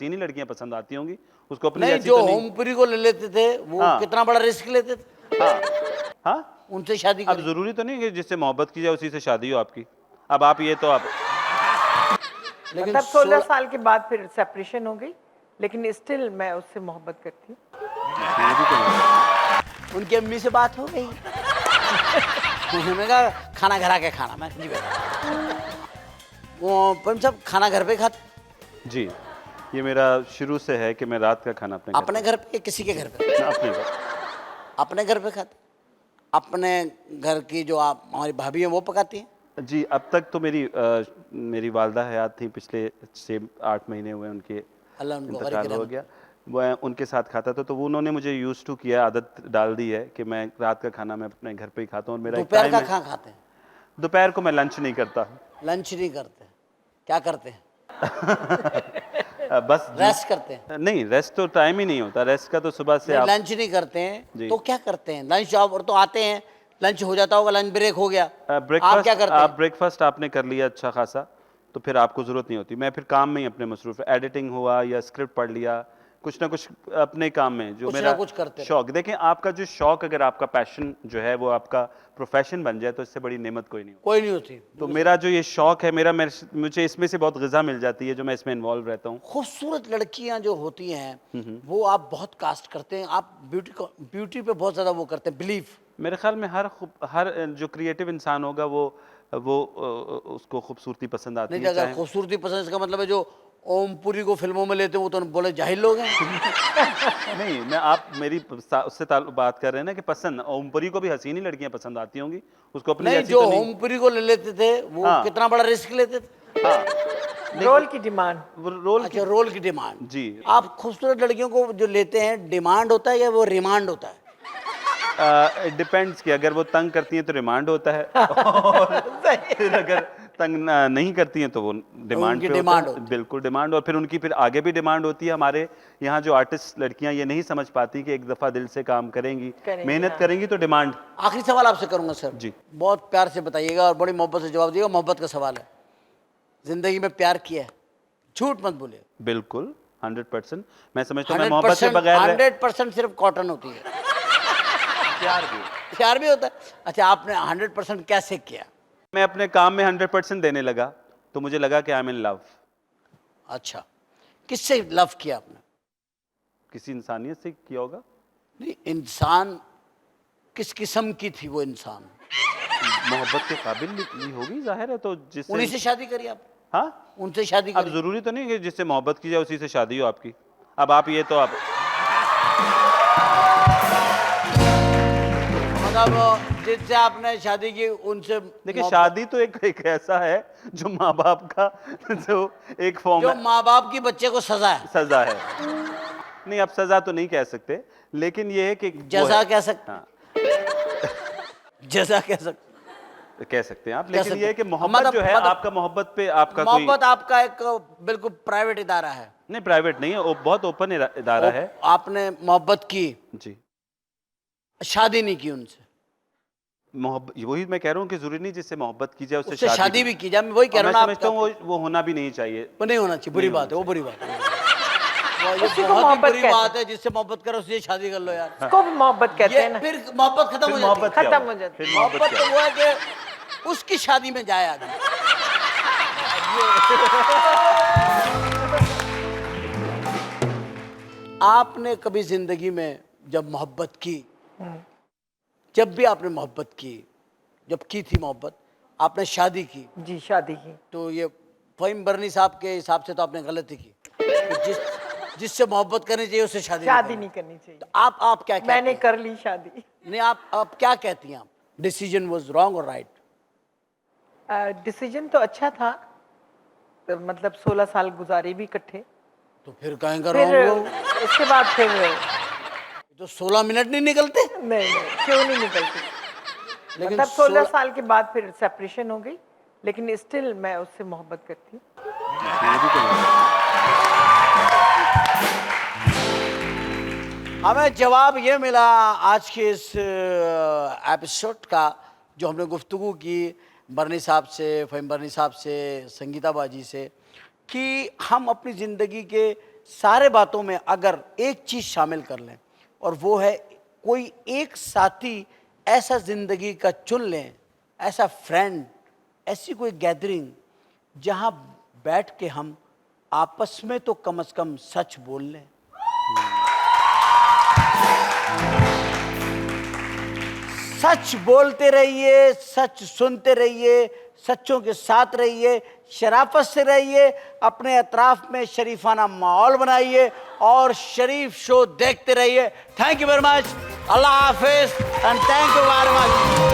हसीनी लड़कियां पसंद आती होंगी, उसको अपनी नहीं, जैसी जो तो नहीं। ओमपुरी को ले लेते थे वो हाँ। कितना बड़ा रिस्क लेते थे, हाँ हाँ, उनसे शादी अब करी। जरूरी तो नहीं है कि जिससे मोहब्बत की जाए उसी से शादी हो आपकी। अब आप ये तो आप लेकिन मतलब 16 साल के बाद फिर सेपरेशन हो गई, लेकिन स्टिल मैं उससे मोहब्बत करती हूँ। शादी तो नहीं। उनकी अम्मी से बात हो गई। उन्होंने कहा खाना घर आके खाना। मैं जी बेटा, वो पंच साहब खाना घर पे खाते? जी, ये मेरा शुरू से है कि मैं रात का खाना अपने घर पे या किसी के घर पे? अपने घर। अपने घर पे खाते? अपने घर की जो आप हमारी भाभी हैं वो पकाती हैं? जी, अब तक तो मेरी वालदा हयात थी, पिछले 6-8 महीने हुए उनके अल्लाह उनको गरीब इंतकाल हो रहमत। गया। मैं उनके साथ खाता था, तो वो उन्होंने मुझे यूज़ टू किया, आदत डाल दी है कि मैं रात का खाना मैं अपने घर पे ही खाता हूँ और मेरा एक दोपहर टाइम का है। कहाँ खाते हैं? दोपहर को मैं लंच नहीं करता। लंच नहीं करते, क्या करते हैं? बस रेस्ट करते हैं? नहीं, रेस्ट तो टाइम ही नहीं होता, रेस्ट का तो सुबह से आप लंच नहीं करते हैं जी। तो क्या करते हैं? लंच आप और तो आते हैं, लंच हो जाता होगा, लंच ब्रेक हो गया, आप ब्रेकफास्ट क्या करते आप हैं? ब्रेकफास्ट आपने कर लिया अच्छा खासा, तो फिर आपको ज़रूरत नहीं होती। मैं फिर काम में ही अपने मसरूफ़, एडिटिंग हुआ या स्क्रिप्ट पढ़ लिया, कुछ ना कुछ अपने काम में जो कुछ ना मेरा कुछ करते शौक। देखें, आपका जो शौक अगर आपका पैशन जो है वो आपका प्रोफेशन बन जाए तो इससे बड़ी नेमत कोई नहीं होती। कोई नहीं होती। तो मेरा जो ये शौक है, मुझे इसमें से बहुत ग़िज़ा मिल जाती है जो मैं इसमें इन्वॉल्व रहता हूँ। खूबसूरत लड़कियां जो होती हैं वो आप बहुत कास्ट करते हैं, आप ब्यूटी पे बहुत ज्यादा वो करते हैं, बिलीव। मेरे ख्याल में हर जो क्रिएटिव इंसान होगा वो उसको खूबसूरती पसंद आती नहीं, है। अगर खूबसूरती पसंद, इसका मतलब है जो ओमपुरी को फिल्मों में लेते हैं वो तो बोले जाहिल लोग हैं। नहीं, मैं आप मेरी उससे बात कर रहे हैं ना कि पसंद ओमपुरी को भी हसीनी लड़कियां पसंद आती होंगी, उसको अपनी नहीं, जैसी जो तो नहीं। ओमपुरी को ले लेते थे वो हाँ। कितना बड़ा रिस्क लेते थे। हाँ, रोल की डिमांड। वो रोल अच्छा, रोल की डिमांड। जी। आप खूबसूरत लड़कियों को जो लेते हैं, डिमांड होता है या वो रिमांड होता है? इट डिपेंड्स कि अगर वो तंग करती हैं तो रिमांड होता है और फिर अगर तंग नहीं करती हैं तो वो डिमांड उनकी पे होता डिमांड है। होती है। बिल्कुल डिमांड, और फिर उनकी फिर आगे भी डिमांड होती है। हमारे यहाँ जो आर्टिस्ट लड़कियां ये नहीं समझ पाती कि एक दफ़ा दिल से काम करेंगी, मेहनत हाँ। करेंगी तो डिमांड। आखिरी सवाल आपसे करूंगा सर जी। बहुत प्यार से बताइएगा और बड़ी मोहब्बत से जवाब दिएगा। मोहब्बत का सवाल है, जिंदगी में प्यार किया है? झूठ मत बोलिए। बिल्कुल 100%। मैं समझता हूँ मैं मोहब्बत के बगैर 100% सिर्फ कॉटन होती है। प्यार भी होता है। अच्छा, आपने 100% कैसे किया? मैं अपने काम में 100% देने लगा तो मुझे लगा कि आई एम इन लव। अच्छा, किससे लव किया आपने? किसी इंसानियत से किया होगा। नहीं, इंसान किस किस्म की थी वो इंसान? मोहब्बत के काबिल भी होगी, जाहिर है। तो जिससे उन्हीं से शादी करी आप? हाँ, उनसे शादी अब करी? जरूरी तो नहीं है कि जिससे मोहब्बत की जाए उसी से शादी हो आपकी। अब आप ये तो आप मतलब जिससे आपने शादी की उनसे देखिए, शादी तो एक ऐसा है जो माँ बाप का जो एक फॉर्म जो है, माँ बाप की बच्चे को सजा है। सजा है। नहीं, आप सजा तो नहीं कह सकते, लेकिन ये है कि वो जजा है। कह सकते। हाँ, जजा कह सकते। कह सकते हैं आप, कह लेकिन सकते ये है कि हैं। मोहब्बत जो है मतलब आपका, मोहब्बत पे आपका कोई मोहब्बत आपका एक बिल्कुल प्राइवेट इदारा है। नहीं, प्राइवेट नहीं है, वो बहुत ओपन इदारा है। आपने मोहब्बत की, जी। शादी नहीं की उनसे? मोहब्बत, वही मैं कह रहा हूँ कि जरूरी नहीं जिससे मोहब्बत की जाए उससे उससे शादी करें। भी की जाए, मैं वही कह और रहा मैं हूँ ना। समझता हूँ वो होना भी नहीं चाहिए। वो नहीं होना चाहिए, बुरी नहीं बात है, वो बुरी बात है। ये उसी को बहुत ही मोहब्बत बुरी कहते बात है, जिससे मोहब्बत करो उससे शादी कर लो यार। उसको भी मोहब्बत कहते ये हैं ना। फिर मोहब्बत खत्म फिर हो जाती मोहब्बत है। क्या खत्म हुआ? हो जाती फिर है। मोहब्बत मोहब्बत क्या तो हुआ? वो है कि उसकी शादी में जाए आदमी। आपने कभी जिंदगी में जब मोहब्बत की, जब भी आपने मोहब्बत की, जब की थी मोहब्बत, आपने शादी की, जी, शादी की। तो ये फ़हीम बरनी साहब के हिसाब से तो आपने गलती की कि जिससे मोहब्बत करनी चाहिए उससे शादी शादी नहीं नहीं करनी चाहिए। तो आप क्या कहते मैंने हैं? कर ली शादी। नहीं, आप क्या कहती हैं? आप डिसीजन वाज रॉन्ग और राइट? डिसीजन तो अच्छा था, तो मतलब 16 साल गुजारे भी इकट्ठे। तो फिर कहेंगे फिर रॉन्ग हो? उसके बाद फिर तो 16 मिनट नहीं निकलते? नहीं, क्यों नहीं निकलती। लेकिन मतलब 16 साल के बाद फिर सेपरेशन हो गई, लेकिन स्टिल मैं उससे मोहब्बत करती हूँ। हमें जवाब ये मिला आज के इस एपिसोड का, जो हमने गुफ्तगू की बरनी साहब से, फ़हीम बरनी साहब से, संगीता बाजी से, कि हम अपनी ज़िंदगी के सारे बातों में अगर एक चीज शामिल कर लें, और वो है कोई एक साथी ऐसा जिंदगी का चुन लें, ऐसा फ्रेंड, ऐसी कोई गैदरिंग जहां बैठ के हम आपस में तो कम से कम सच बोल लें। सच बोलते रहिए, सच सुनते रहिए, सच्चों के साथ रहिए, शराफत से रहिए, अपने अतराफ में शरीफाना माहौल बनाइए और शरीफ शो देखते रहिए। Thank you very much, Allah Hafiz and thank you very much.